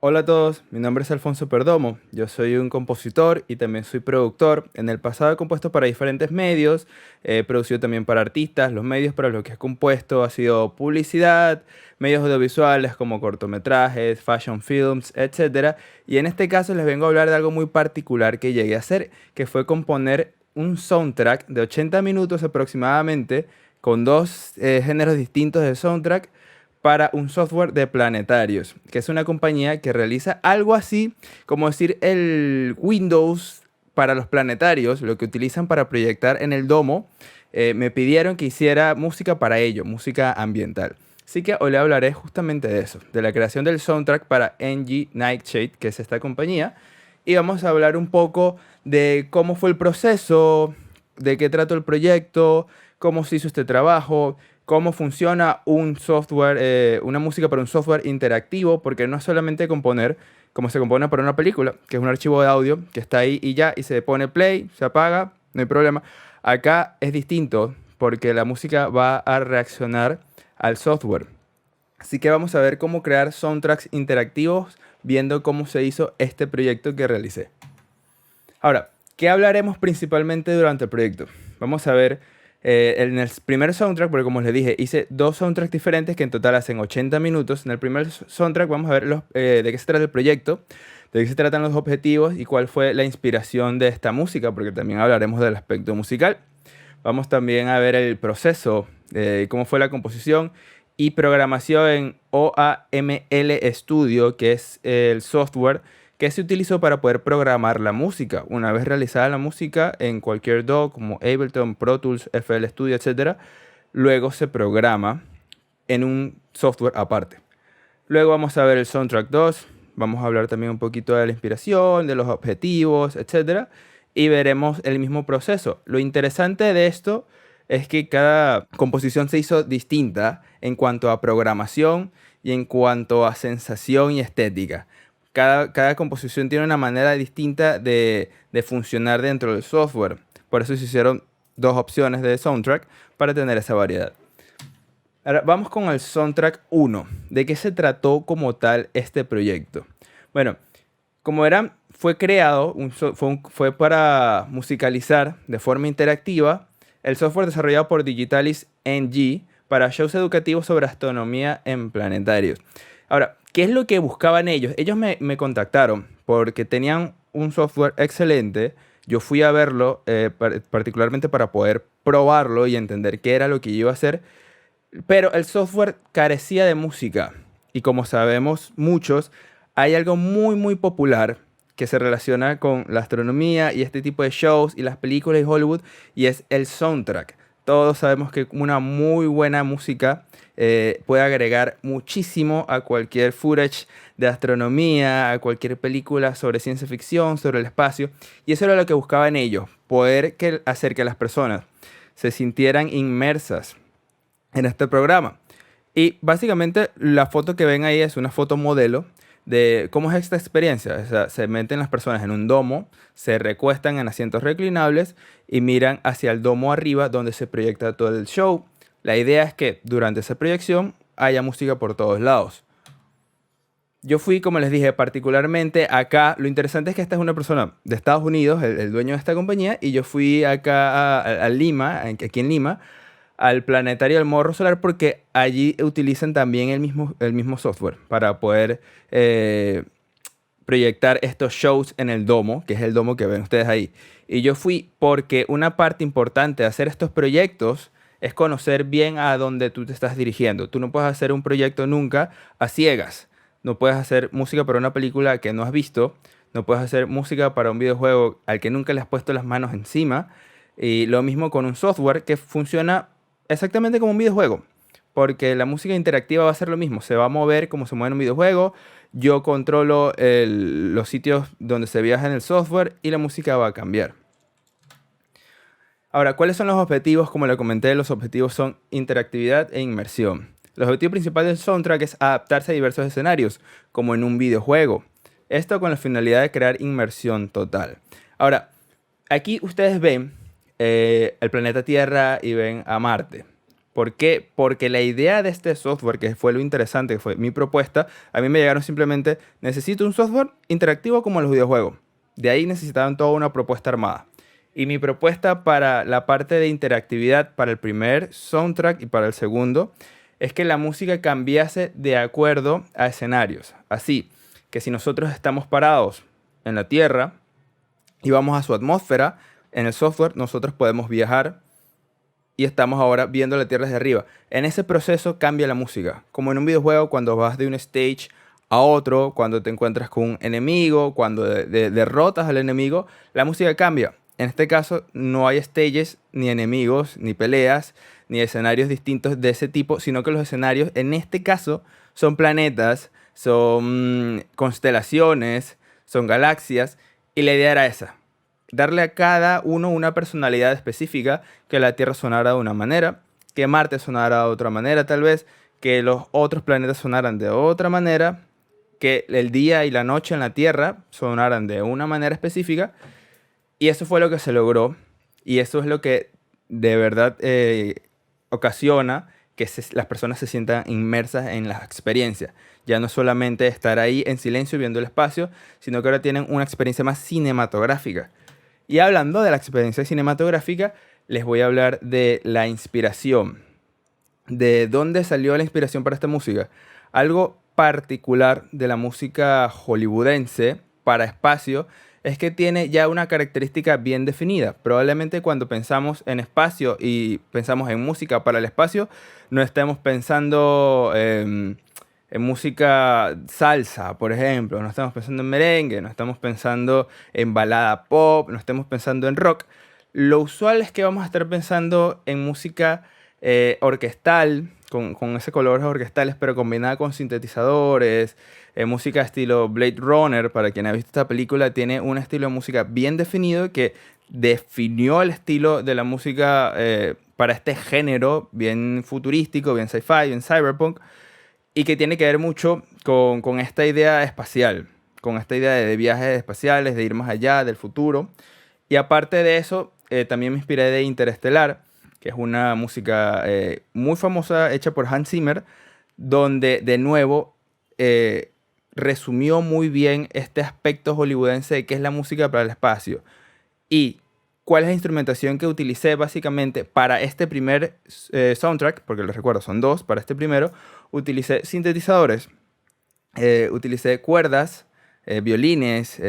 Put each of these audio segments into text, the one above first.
Hola a todos, mi nombre es Alfonso Perdomo, yo soy un compositor y también soy productor. En el pasado he compuesto para diferentes medios, he producido también para artistas. Los medios para los que he compuesto ha sido publicidad, medios audiovisuales como cortometrajes, fashion films, etcétera. Y en este caso les vengo a hablar de algo muy particular que llegué a hacer, que fue componer un soundtrack de 80 minutos aproximadamente, con dos géneros distintos de soundtrack para un software de planetarios, que es una compañía que realiza algo así como decir el Windows para los planetarios, lo que utilizan para proyectar en el domo. Me pidieron que hiciera música para ello, música ambiental. Así que hoy le hablaré justamente de eso, de la creación del soundtrack para NG Nightshade, que es esta compañía, y vamos a hablar un poco de cómo fue el proceso, de qué trató el proyecto, cómo se hizo este trabajo, cómo funciona un software, una música para un software interactivo, porque no es solamente componer como se compone para una película, que es un archivo de audio que está ahí y ya, y se pone play, se apaga, no hay problema. Acá es distinto, porque la música va a reaccionar al software. Así que vamos a ver cómo crear soundtracks interactivos, viendo cómo se hizo este proyecto que realicé. Ahora, ¿qué hablaremos principalmente durante el proyecto? Vamos a ver en el primer soundtrack, porque como les dije, hice dos soundtracks diferentes que en total hacen 80 minutos. En el primer soundtrack vamos a ver de qué se trata el proyecto, de qué se tratan los objetivos y cuál fue la inspiración de esta música, porque también hablaremos del aspecto musical. Vamos también a ver el proceso, cómo fue la composición y programación en OAML Studio, que es el software que se utilizó para poder programar la música. Una vez realizada la música en cualquier DAW como Ableton, Pro Tools, FL Studio, etcétera, luego se programa en un software aparte. Luego vamos a ver el Soundtrack 2, vamos a hablar también un poquito de la inspiración, de los objetivos, etcétera, y veremos el mismo proceso. Lo interesante de esto es que cada composición se hizo distinta en cuanto a programación y en cuanto a sensación y estética. Cada composición tiene una manera distinta de funcionar dentro del software. Por eso se hicieron dos opciones de soundtrack para tener esa variedad. Ahora vamos con el soundtrack 1. ¿De qué se trató como tal este proyecto? Bueno, como verán, fue creado, fue para musicalizar de forma interactiva el software desarrollado por Digitalis NG para shows educativos sobre astronomía en planetarios. Ahora, ¿qué es lo que buscaban ellos? Ellos me contactaron porque tenían un software excelente. Yo fui a verlo particularmente para poder probarlo y entender qué era lo que iba a hacer, pero el software carecía de música. Y como sabemos muchos, hay algo muy popular que se relaciona con la astronomía y este tipo de shows y las películas de Hollywood, y es el soundtrack. Todos sabemos que una muy buena música puede agregar muchísimo a cualquier footage de astronomía, a cualquier película sobre ciencia ficción, sobre el espacio. Y eso era lo que buscaban ellos, poder hacer que las personas se sintieran inmersas en este programa. Y básicamente la foto que ven ahí es una foto modelo de cómo es esta experiencia. O sea, se meten las personas en un domo, se recuestan en asientos reclinables y miran hacia el domo arriba donde se proyecta todo el show. La idea es que durante esa proyección haya música por todos lados. Yo fui, como les dije, particularmente acá. Lo interesante es que esta es una persona de Estados Unidos, el dueño de esta compañía, y yo fui acá a Lima, aquí en Lima, al planetario del Morro Solar, porque allí utilizan también el mismo software para poder proyectar estos shows en el domo, que es el domo que ven ustedes ahí. Y yo fui porque una parte importante de hacer estos proyectos es conocer bien a dónde tú te estás dirigiendo. Tú no puedes hacer un proyecto nunca a ciegas. No puedes hacer música para una película que no has visto. No puedes hacer música para un videojuego al que nunca le has puesto las manos encima. Y lo mismo con un software que funciona exactamente como un videojuego. Porque la música interactiva va a ser lo mismo. Se va a mover como se mueve en un videojuego. Yo controlo los sitios donde se viaja en el software y la música va a cambiar. Ahora, ¿cuáles son los objetivos? Como le comenté, los objetivos son interactividad e inmersión. El objetivo principal del soundtrack es adaptarse a diversos escenarios, como en un videojuego. Esto con la finalidad de crear inmersión total. Ahora, aquí ustedes ven el planeta Tierra y ven a Marte. ¿Por qué? Porque la idea de este software, que fue lo interesante, que fue mi propuesta, a mí me llegaron simplemente, necesito un software interactivo como los videojuegos. De ahí necesitaban toda una propuesta armada. Y mi propuesta para la parte de interactividad, para el primer soundtrack y para el segundo, es que la música cambiase de acuerdo a escenarios. Así que si nosotros estamos parados en la Tierra y vamos a su atmósfera, en el software nosotros podemos viajar y estamos ahora viendo la Tierra desde arriba. En ese proceso cambia la música. Como en un videojuego, cuando vas de un stage a otro, cuando te encuentras con un enemigo, cuando derrotas al enemigo, la música cambia. En este caso, no hay stages, ni enemigos, ni peleas, ni escenarios distintos de ese tipo, sino que los escenarios, en este caso, son planetas, son constelaciones, son galaxias, y la idea era esa, darle a cada uno una personalidad específica, que la Tierra sonara de una manera, que Marte sonara de otra manera tal vez, que los otros planetas sonaran de otra manera, que el día y la noche en la Tierra sonaran de una manera específica, y eso fue lo que se logró, y eso es lo que de verdad ocasiona que las personas se sientan inmersas en la experiencia. Ya no solamente estar ahí en silencio viendo el espacio, sino que ahora tienen una experiencia más cinematográfica. Y hablando de la experiencia cinematográfica, les voy a hablar de la inspiración. ¿De dónde salió la inspiración para esta música? Algo particular de la música hollywoodense para espacio es que tiene ya una característica bien definida. Probablemente cuando pensamos en espacio y pensamos en música para el espacio, no estemos pensando en música salsa, por ejemplo, no estamos pensando en merengue, no estamos pensando en balada pop, no estamos pensando en rock. Lo usual es que vamos a estar pensando en música orquestal, con ese colores orquestales, pero combinada con sintetizadores, música estilo Blade Runner. Para quien ha visto esta película, tiene un estilo de música bien definido que definió el estilo de la música para este género, bien futurístico, bien sci-fi, bien cyberpunk, y que tiene que ver mucho con esta idea espacial, con esta idea de viajes espaciales, de ir más allá, del futuro. Y aparte de eso, también me inspiré de Interestelar, que es una música muy famosa hecha por Hans Zimmer, donde de nuevo resumió muy bien este aspecto hollywoodense de qué es la música para el espacio. Y cuál es la instrumentación que utilicé básicamente para este primer soundtrack, porque les recuerdo, son dos, para este primero, utilicé sintetizadores, utilicé cuerdas, violines,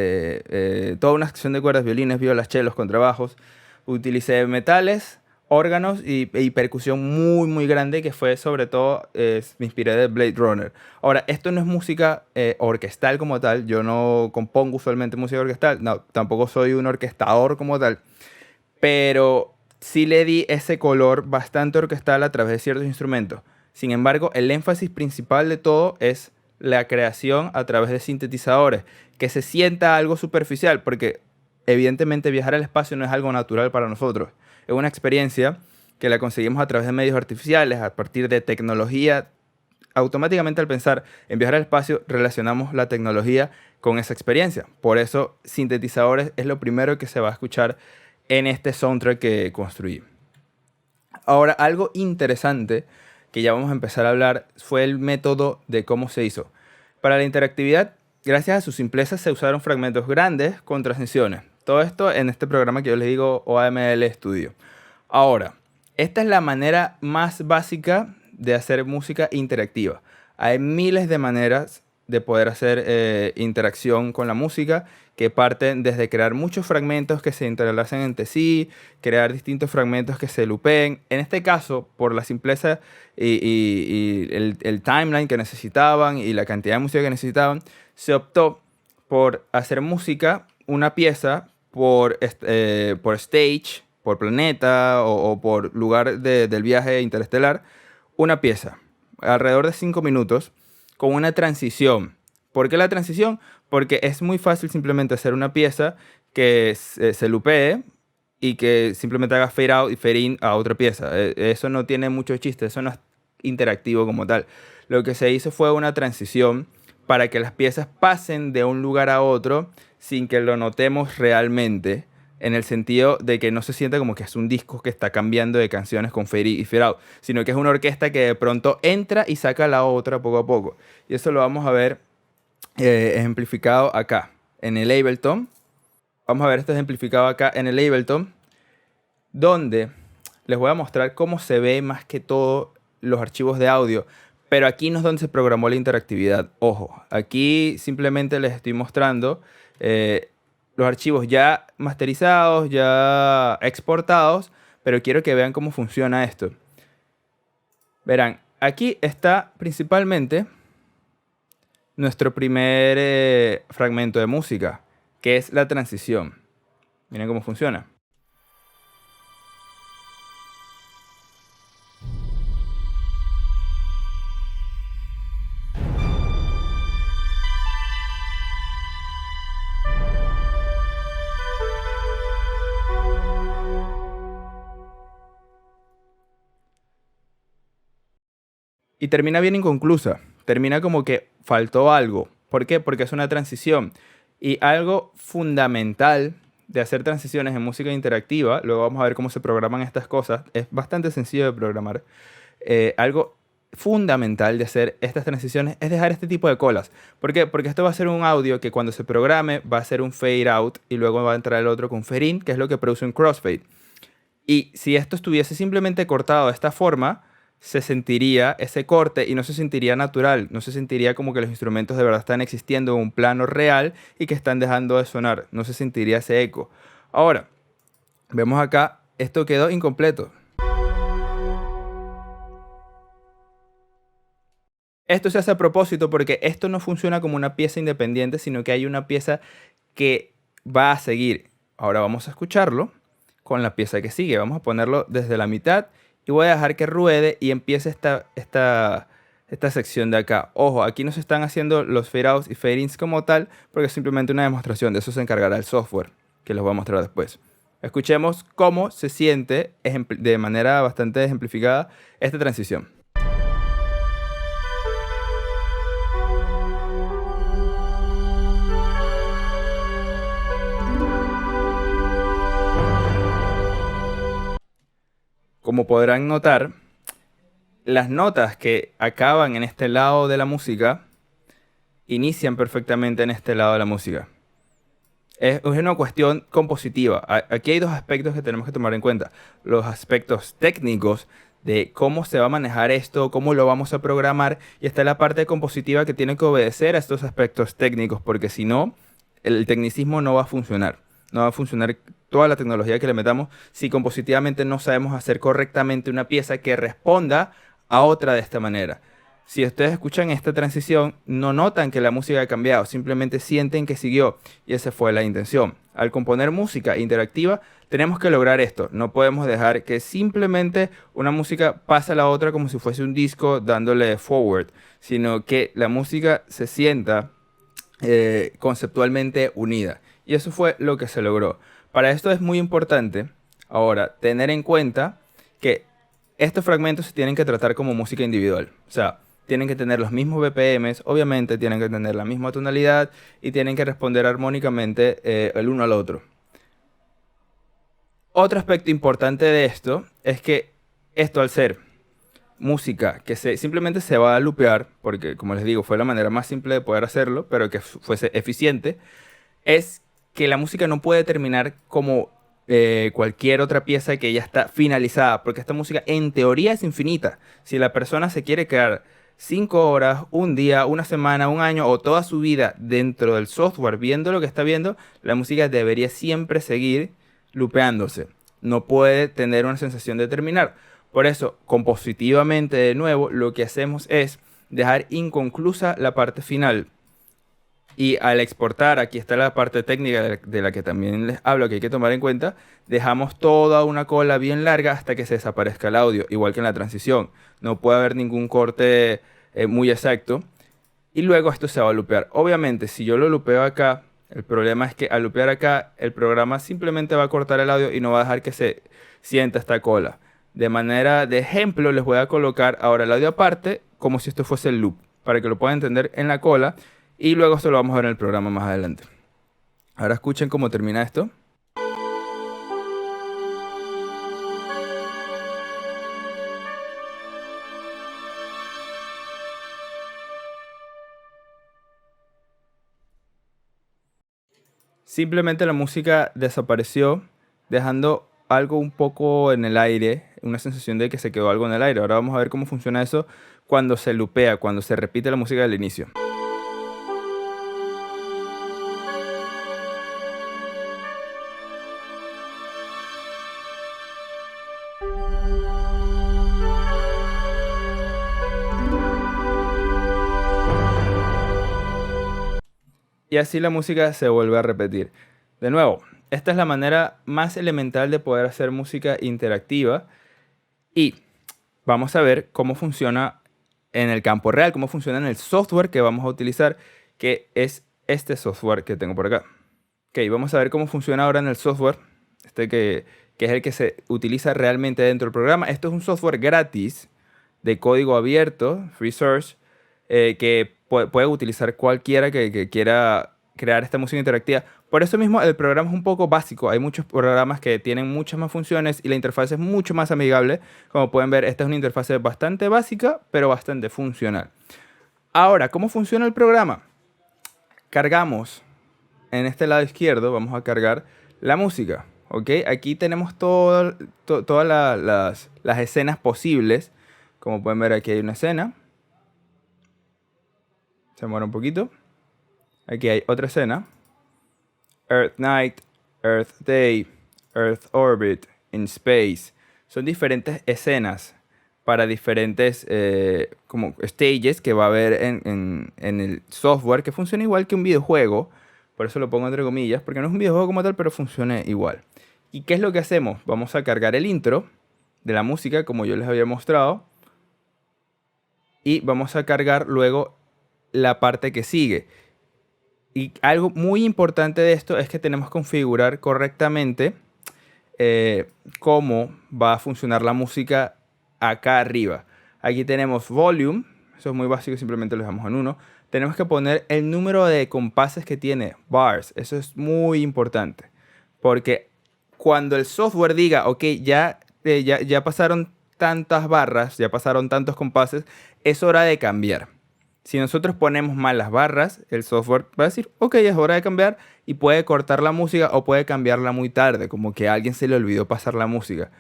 toda una sección de cuerdas, violines, violas, chelos, contrabajos, utilicé metales, órganos y percusión muy muy grande, que fue sobre todo, me inspiré de Blade Runner. Ahora, esto no es música orquestal como tal, yo no compongo usualmente música orquestal, no, tampoco soy un orquestador como tal, pero sí le di ese color bastante orquestal a través de ciertos instrumentos. Sin embargo, el énfasis principal de todo es la creación a través de sintetizadores, que se sienta algo superficial, porque evidentemente viajar al espacio no es algo natural para nosotros. Es una experiencia que la conseguimos a través de medios artificiales, a partir de tecnología. Automáticamente, al pensar en viajar al espacio, relacionamos la tecnología con esa experiencia. Por eso, sintetizadores es lo primero que se va a escuchar en este soundtrack que construí. Ahora, algo interesante que ya vamos a empezar a hablar fue el método de cómo se hizo. Para la interactividad, gracias a su simpleza, se usaron fragmentos grandes con transiciones. Todo esto en este programa que yo les digo, OAML Studio. Ahora, esta es la manera más básica de hacer música interactiva. Hay miles de maneras de poder hacer interacción con la música, que parten desde crear muchos fragmentos que se entrelazan entre sí, crear distintos fragmentos que se loopeen. En este caso, por la simpleza y el timeline que necesitaban y la cantidad de música que necesitaban, se optó por hacer música, una pieza, por stage, por planeta o por lugar del viaje interestelar, una pieza, alrededor de 5 minutos, con una transición. ¿Por qué la transición? Porque es muy fácil simplemente hacer una pieza que se loopee y que simplemente haga fade out y fade in a otra pieza. Eso no tiene mucho chiste, eso no es interactivo como tal. Lo que se hizo fue una transición para que las piezas pasen de un lugar a otro sin que lo notemos realmente. en el sentido de que no se siente como que es un disco que está cambiando de canciones con fade in y fade out, sino que es una orquesta que de pronto entra y saca la otra poco a poco. Y eso lo vamos a ver ejemplificado acá, en el Ableton. Vamos a ver esto ejemplificado acá en el Ableton, donde les voy a mostrar cómo se ve más que todo los archivos de audio. Pero aquí no es donde se programó la interactividad. Ojo, aquí simplemente les estoy mostrando los archivos ya masterizados, ya exportados, pero quiero que vean cómo funciona esto. Verán, aquí está principalmente nuestro primer fragmento de música, que es la transición. Miren cómo funciona. Y termina bien inconclusa. Termina como que faltó algo. ¿Por qué? Porque es una transición. Y algo fundamental de hacer transiciones en música interactiva, luego vamos a ver cómo se programan estas cosas, es bastante sencillo de programar. Algo fundamental de hacer estas transiciones es dejar este tipo de colas. ¿Por qué? Porque esto va a ser un audio que cuando se programe va a ser un fade out y luego va a entrar el otro con fade in, que es lo que produce un crossfade. Y si esto estuviese simplemente cortado de esta forma, se sentiría ese corte y no se sentiría natural, no se sentiría como que los instrumentos de verdad están existiendo en un plano real y que están dejando de sonar, no se sentiría ese eco. Ahora, vemos acá, esto quedó incompleto. Esto se hace a propósito porque esto no funciona como una pieza independiente, sino que hay una pieza que va a seguir. Ahora vamos a escucharlo con la pieza que sigue. Vamos a ponerlo desde la mitad y voy a dejar que ruede y empiece esta sección de acá. Ojo, aquí no se están haciendo los fade outs y fade ins como tal, porque es simplemente una demostración. De eso se encargará el software, que les voy a mostrar después. Escuchemos cómo se siente de manera bastante ejemplificada esta transición. Como podrán notar, las notas que acaban en este lado de la música inician perfectamente en este lado de la música. Es una cuestión compositiva. Aquí hay dos aspectos que tenemos que tomar en cuenta. Los aspectos técnicos de cómo se va a manejar esto, cómo lo vamos a programar, y está la parte compositiva que tiene que obedecer a estos aspectos técnicos, porque si no, el tecnicismo no va a funcionar. No va a funcionar toda la tecnología que le metamos si compositivamente no sabemos hacer correctamente una pieza que responda a otra de esta manera. Si ustedes escuchan esta transición, no notan que la música ha cambiado, simplemente sienten que siguió, y esa fue la intención. Al componer música interactiva, tenemos que lograr esto. No podemos dejar que simplemente una música pase a la otra como si fuese un disco dándole forward, sino que la música se sienta conceptualmente unida. Y eso fue lo que se logró. Para esto es muy importante, ahora, tener en cuenta que estos fragmentos se tienen que tratar como música individual. O sea, tienen que tener los mismos BPMs, obviamente tienen que tener la misma tonalidad y tienen que responder armónicamente el uno al otro. Otro aspecto importante de esto es que esto, al ser música que simplemente se va a loopear, porque como les digo, fue la manera más simple de poder hacerlo, pero que fuese eficiente, es que la música no puede terminar como cualquier otra pieza que ya está finalizada, porque esta música en teoría es infinita. Si la persona se quiere quedar 5 horas, un día, una semana, un año o toda su vida dentro del software viendo lo que está viendo, la música debería siempre seguir loopeándose. No puede tener una sensación de terminar. Por eso, compositivamente, de nuevo, lo que hacemos es dejar inconclusa la parte final. Y al exportar, aquí está la parte técnica de la que también les hablo, que hay que tomar en cuenta, dejamos toda una cola bien larga hasta que se desaparezca el audio, igual que en la transición. No puede haber ningún corte muy exacto. Y luego esto se va a loopear. Obviamente, si yo lo loopeo acá, el problema es que al loopear acá, el programa simplemente va a cortar el audio y no va a dejar que se sienta esta cola. De manera de ejemplo, les voy a colocar ahora el audio aparte, como si esto fuese el loop, para que lo puedan entender en la cola. Y luego esto lo vamos a ver en el programa más adelante. Ahora escuchen cómo termina esto. simplemente la música desapareció, dejando algo un poco en el aire, una sensación de que se quedó algo en el aire. Ahora vamos a ver cómo funciona eso cuando se lupea, cuando se repite la música del inicio. Y así la música se vuelve a repetir. De nuevo, esta es la manera más elemental de poder hacer música interactiva y vamos a ver cómo funciona en el campo real, cómo funciona en el software que vamos a utilizar, que es este software que tengo por acá. Ok, vamos a ver cómo funciona ahora en el software, que es el que se utiliza realmente dentro del programa. Esto es un software gratis de código abierto, free source, que puede utilizar cualquiera que quiera crear esta música interactiva. Por eso mismo el programa es un poco básico. Hay muchos programas que tienen muchas más funciones y la interfaz es mucho más amigable. Como pueden ver, esta es una interfaz bastante básica, pero bastante funcional. Ahora, ¿cómo funciona el programa? Cargamos en este lado izquierdo, vamos a cargar la música. ¿Ok? Aquí tenemos todas las escenas posibles. Como pueden ver, aquí hay una escena. Se muere un poquito. Aquí hay otra escena. Earth Night, Earth Day, Earth Orbit, in Space. Son diferentes escenas para diferentes como stages que va a haber en el software, que funciona igual que un videojuego. Por eso lo pongo entre comillas, porque no es un videojuego como tal, pero funciona igual. ¿Y qué es lo que hacemos? Vamos a cargar el intro de la música, como yo les había mostrado. Y vamos a cargar luego la parte que sigue. Y algo muy importante de esto es que tenemos que configurar correctamente cómo va a funcionar la música acá arriba. Aquí tenemos volume, eso es muy básico, simplemente lo dejamos en 1. Tenemos que poner el número de compases que tiene bars, eso es muy importante. Porque cuando el software diga, ok, ya pasaron tantas barras, ya pasaron tantos compases, es hora de cambiar. Si nosotros ponemos mal las barras, el software va a decir, ok, es hora de cambiar y puede cortar la música o puede cambiarla muy tarde, como que a alguien se le olvidó pasar la música.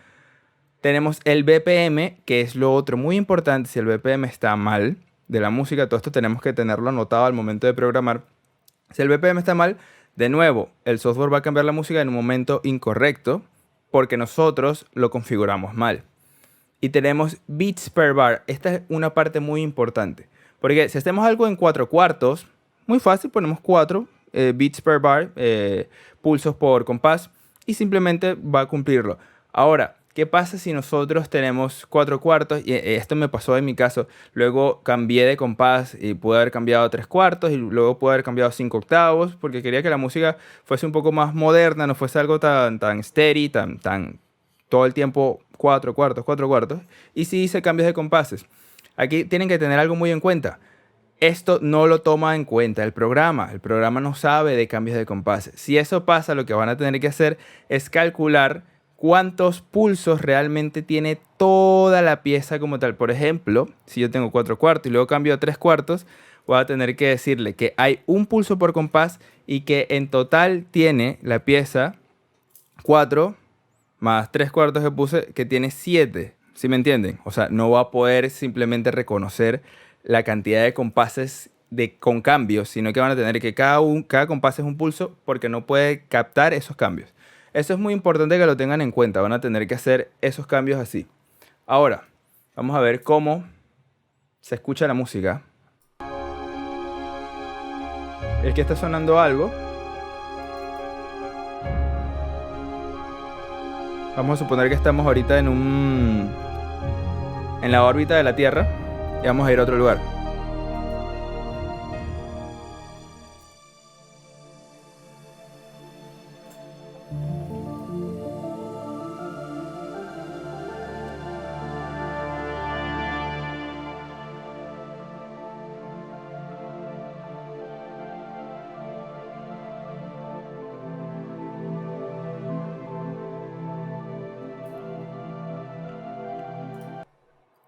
Tenemos el BPM, que es lo otro muy importante. Si el BPM está mal de la música, todo esto tenemos que tenerlo anotado al momento de programar. Si el BPM está mal, de nuevo, el software va a cambiar la música en un momento incorrecto porque nosotros lo configuramos mal. Y tenemos beats per bar. Esta es una parte muy importante. Porque si hacemos algo en 4/4, muy fácil, ponemos 4 beats per bar, pulsos por compás, y simplemente va a cumplirlo. Ahora, ¿qué pasa si nosotros tenemos 4/4? Y esto me pasó en mi caso. Luego cambié de compás y pude haber cambiado a 3/4 y luego pude haber cambiado a 5/8 porque quería que la música fuese un poco más moderna, no fuese algo tan steady, tan todo el tiempo 4/4, 4/4. Y sí hice cambios de compases. Aquí tienen que tener algo muy en cuenta. Esto no lo toma en cuenta el programa. El programa no sabe de cambios de compases. Si eso pasa, lo que van a tener que hacer es calcular cuántos pulsos realmente tiene toda la pieza como tal. Por ejemplo, si yo tengo 4/4 y luego cambio a 3/4, voy a tener que decirle que hay un pulso por compás y que en total tiene la pieza 4 más 3/4 que puse, que tiene 7. ¿Sí me entienden? O sea, no va a poder simplemente reconocer la cantidad de compases con cambios, sino que van a tener que cada compás es un pulso porque no puede captar esos cambios. Eso es muy importante que lo tengan en cuenta. Van a tener que hacer esos cambios así. Ahora, vamos a ver cómo se escucha la música. Es que está sonando algo. Vamos a suponer que estamos ahorita en la órbita de la Tierra y vamos a ir a otro lugar.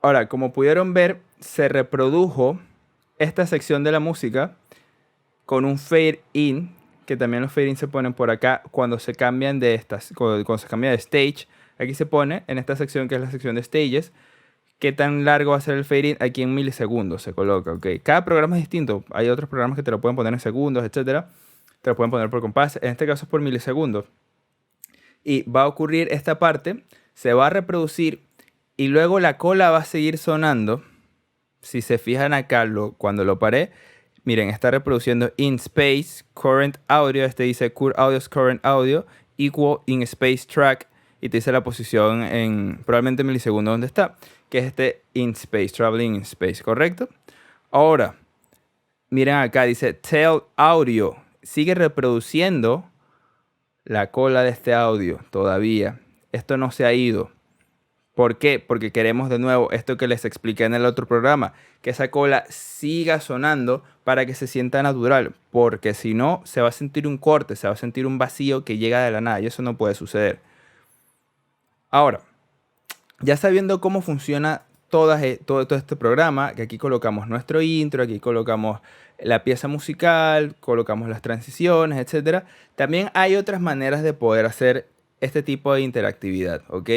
Ahora, como pudieron ver, se reprodujo esta sección de la música con un fade in que también los fade-in se ponen por acá cuando se cambian de estas, cuando se cambia de stage. Aquí se pone en esta sección que es la sección de stages, qué tan largo va a ser el fade-in. Aquí en milisegundos se coloca, ¿ok? Cada programa es distinto. Hay otros programas que te lo pueden poner en segundos, etcétera. Te lo pueden poner por compás. En este caso es por milisegundos. Y va a ocurrir esta parte, se va a reproducir y luego la cola va a seguir sonando. Si se fijan acá, cuando lo paré, miren, está reproduciendo in space current audio. Este dice current audio equal in space track. Y te dice la posición en probablemente milisegundos donde está, que es este in space, traveling in space, ¿correcto? Ahora, miren acá, dice tail audio. Sigue reproduciendo la cola de este audio todavía. Esto no se ha ido. ¿Por qué? Porque queremos de nuevo esto que les expliqué en el otro programa, que esa cola siga sonando para que se sienta natural, porque si no se va a sentir un corte, se va a sentir un vacío que llega de la nada y eso no puede suceder. Ahora, ya sabiendo cómo funciona todo este programa, que aquí colocamos nuestro intro, aquí colocamos la pieza musical, colocamos las transiciones, etcétera. También hay otras maneras de poder hacer este tipo de interactividad, ¿ok?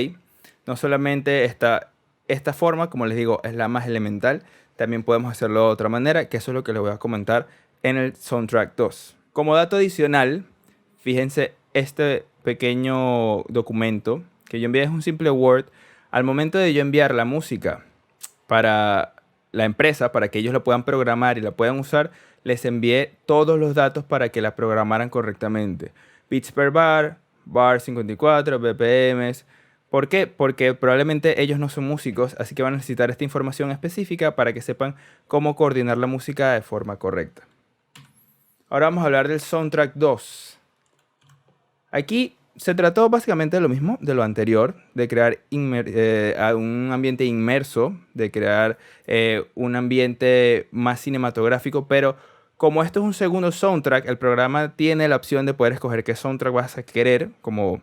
No solamente esta forma, como les digo, es la más elemental, también podemos hacerlo de otra manera, que eso es lo que les voy a comentar en el Soundtrack 2. Como dato adicional, fíjense este pequeño documento que yo envié, es un simple Word. Al momento de yo enviar la música para la empresa, para que ellos la puedan programar y la puedan usar, les envié todos los datos para que la programaran correctamente. Beats per bar, bar 54, BPMs. ¿Por qué? Porque probablemente ellos no son músicos, así que van a necesitar esta información específica para que sepan cómo coordinar la música de forma correcta. Ahora vamos a hablar del Soundtrack 2. Aquí se trató básicamente de lo mismo, de lo anterior, de crear un ambiente inmerso, de crear un ambiente más cinematográfico, pero como esto es un segundo soundtrack, el programa tiene la opción de poder escoger qué soundtrack vas a querer, como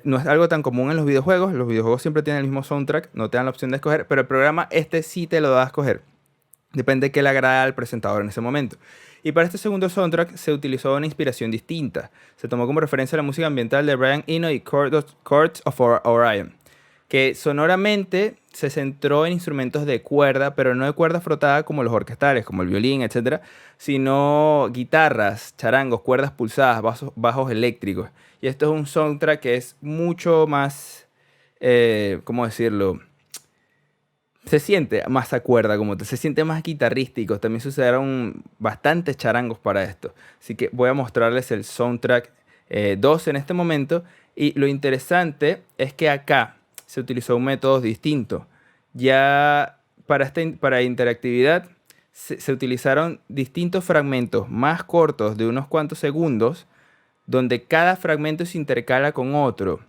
no es algo tan común en los videojuegos siempre tienen el mismo soundtrack, no te dan la opción de escoger, pero el programa este sí te lo da a escoger. Depende de qué le agrada al presentador en ese momento. Y para este segundo soundtrack se utilizó una inspiración distinta. Se tomó como referencia la música ambiental de Brian Eno y Chords of Orion, que sonoramente se centró en instrumentos de cuerda, pero no de cuerda frotada como los orquestales, como el violín, etcétera, sino guitarras, charangos, cuerdas pulsadas, bajos eléctricos. Y esto es un soundtrack que es mucho más, ¿cómo decirlo? Se siente más a cuerda, se siente más guitarrístico. También se usaron bastantes charangos para esto. Así que voy a mostrarles el Soundtrack 2 en este momento. Y lo interesante es que acá se utilizó un método distinto. Ya para interactividad se utilizaron distintos fragmentos más cortos de unos cuantos segundos, donde cada fragmento se intercala con otro.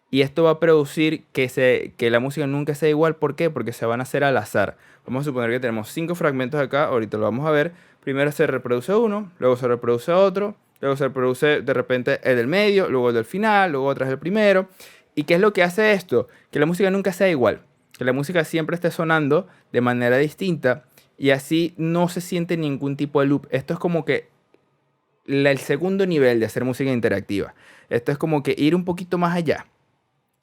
Y esto va a producir que la música nunca sea igual. ¿Por qué? Porque se van a hacer al azar. Vamos a suponer que tenemos 5 fragmentos acá. Ahorita lo vamos a ver. Primero se reproduce uno, luego se reproduce otro, luego se reproduce de repente el del medio, luego el del final, luego otra es el primero. ¿Y qué es lo que hace esto? Que la música nunca sea igual. Que la música siempre esté sonando de manera distinta y así no se siente ningún tipo de loop. Esto es como que el segundo nivel de hacer música interactiva. Esto es como que ir un poquito más allá.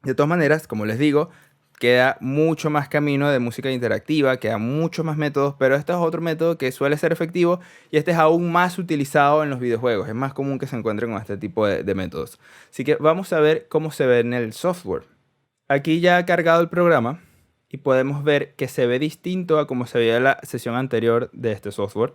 De todas maneras, como les digo, queda mucho más camino de música interactiva, queda muchos más métodos, pero este es otro método que suele ser efectivo y este es aún más utilizado en los videojuegos. Es más común que se encuentren con este tipo de métodos. Así que vamos a ver cómo se ve en el software. Aquí ya ha cargado el programa y podemos ver que se ve distinto a como se veía en la sesión anterior de este software.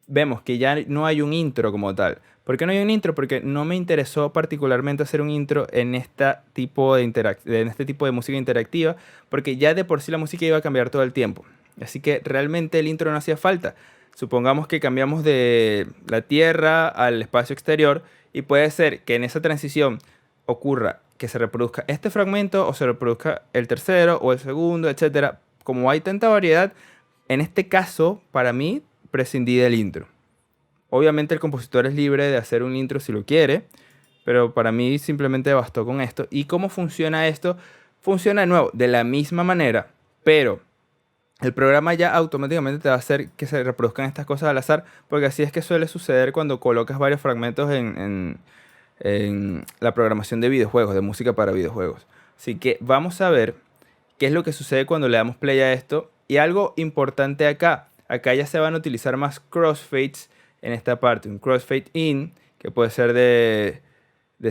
Vemos que ya no hay un intro como tal. ¿Por qué no hay un intro? Porque no me interesó particularmente hacer un intro en este tipo de música interactiva, porque ya de por sí la música iba a cambiar todo el tiempo. Así que realmente el intro no hacía falta. Supongamos que cambiamos de la Tierra al espacio exterior y puede ser que en esa transición ocurra que se reproduzca este fragmento o se reproduzca el tercero o el segundo, etcétera. Como hay tanta variedad, en este caso, para mí, prescindí del intro. Obviamente el compositor es libre de hacer un intro si lo quiere, pero para mí simplemente bastó con esto. ¿Y cómo funciona esto? Funciona de nuevo de la misma manera, pero el programa ya automáticamente te va a hacer que se reproduzcan estas cosas al azar, porque así es que suele suceder cuando colocas varios fragmentos en la programación de videojuegos, de música para videojuegos. Así que vamos a ver qué es lo que sucede cuando le damos play a esto. Y algo importante acá ya se van a utilizar más crossfades en esta parte. Un crossfade in, que puede ser de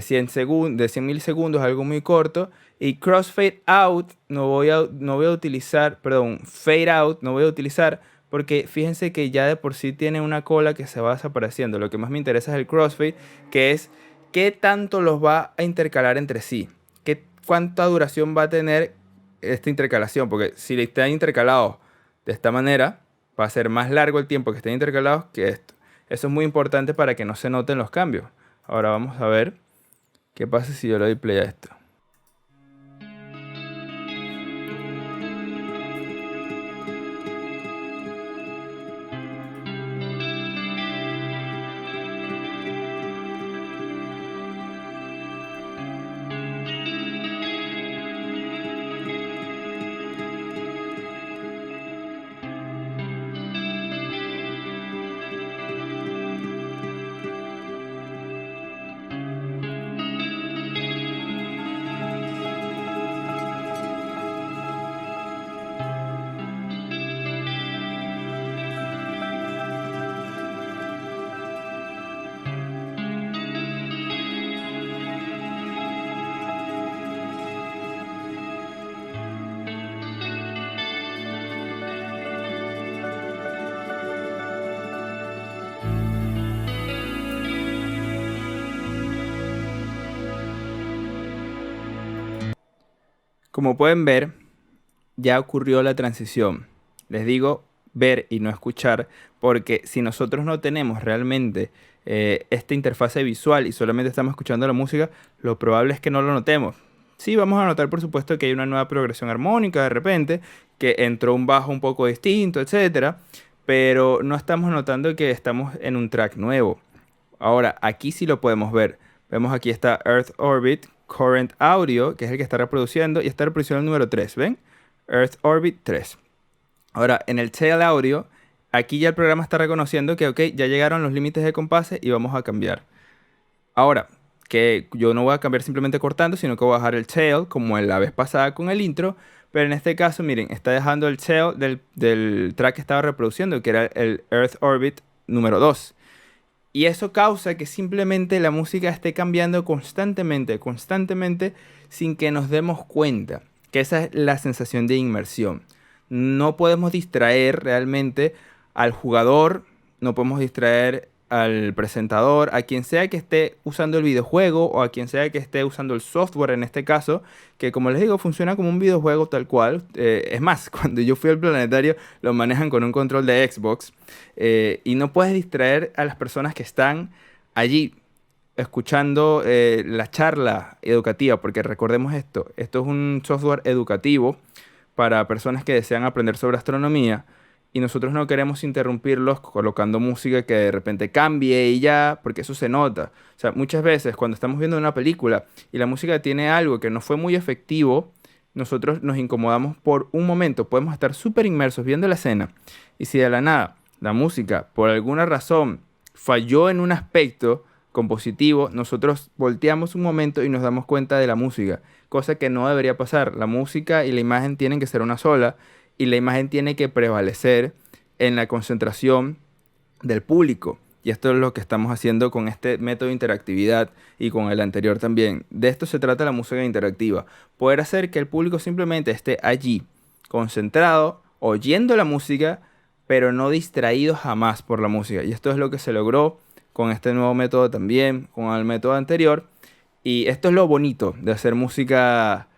100 de 100 milisegundos, algo muy corto. Y crossfade out no voy a utilizar, perdón, fade out no voy a utilizar porque fíjense que ya de por sí tiene una cola que se va desapareciendo. Lo que más me interesa es el crossfade, que es qué tanto los va a intercalar entre sí. Cuánta duración va a tener esta intercalación. Porque si están intercalados de esta manera, va a ser más largo el tiempo que estén intercalados que esto. Eso es muy importante para que no se noten los cambios. Ahora vamos a ver qué pasa si yo le doy play a esto. Como pueden ver, ya ocurrió la transición. Les digo ver y no escuchar, porque si nosotros no tenemos realmente esta interfase visual y solamente estamos escuchando la música, lo probable es que no lo notemos. Sí, vamos a notar por supuesto que hay una nueva progresión armónica de repente, que entró un bajo un poco distinto, etcétera, pero no estamos notando que estamos en un track nuevo. Ahora, aquí sí lo podemos ver. Vemos aquí está Earth Orbit Current Audio, que es el que está reproduciendo, y está reproduciendo el número 3, ¿ven? Earth Orbit 3. Ahora, en el tail audio, aquí ya el programa está reconociendo que, ok, ya llegaron los límites de compases y vamos a cambiar. Ahora, que yo no voy a cambiar simplemente cortando, sino que voy a bajar el tail, como en la vez pasada con el intro, pero en este caso, miren, está dejando el tail del track que estaba reproduciendo, que era el Earth Orbit número 2. Y eso causa que simplemente la música esté cambiando constantemente, sin que nos demos cuenta. Que esa es la sensación de inmersión. No podemos distraer realmente al jugador, no podemos distraer al presentador, a quien sea que esté usando el videojuego o a quien sea que esté usando el software en este caso, que como les digo funciona como un videojuego tal cual. Es más, cuando yo fui al planetario lo manejan con un control de Xbox y no puedes distraer a las personas que están allí escuchando la charla educativa, porque recordemos esto es un software educativo para personas que desean aprender sobre astronomía y nosotros no queremos interrumpirlos colocando música que de repente cambie y ya, porque eso se nota. O sea, muchas veces cuando estamos viendo una película y la música tiene algo que no fue muy efectivo, nosotros nos incomodamos por un momento, podemos estar súper inmersos viendo la escena y si de la nada la música por alguna razón falló en un aspecto compositivo, nosotros volteamos un momento y nos damos cuenta de la música, cosa que no debería pasar. La música y la imagen tienen que ser una sola y la imagen tiene que prevalecer en la concentración del público. Y esto es lo que estamos haciendo con este método de interactividad y con el anterior también. De esto se trata la música interactiva. Poder hacer que el público simplemente esté allí, concentrado, oyendo la música, pero no distraído jamás por la música. Y esto es lo que se logró con este nuevo método también, con el método anterior. Y esto es lo bonito de hacer música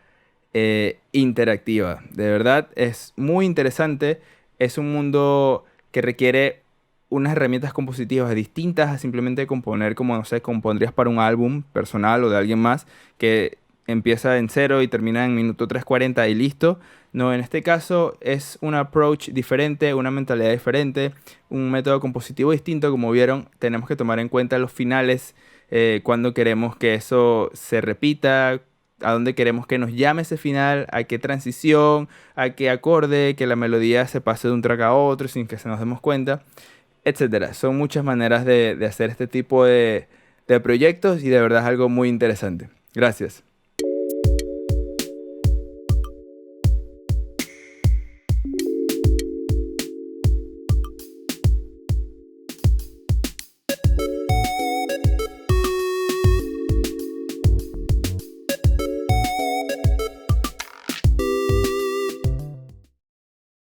interactiva. De verdad es muy interesante. Es un mundo que requiere unas herramientas compositivas distintas a simplemente componer como, no sé, compondrías para un álbum personal o de alguien más que empieza en cero y termina en minuto 3:40 y listo. No, en este caso es un approach diferente, una mentalidad diferente, un método compositivo distinto. Como vieron, tenemos que tomar en cuenta los finales cuando queremos que eso se repita, a dónde queremos que nos llame ese final, a qué transición, a qué acorde, que la melodía se pase de un track a otro sin que se nos demos cuenta, etcétera. Son muchas maneras de hacer este tipo de proyectos y de verdad es algo muy interesante. Gracias.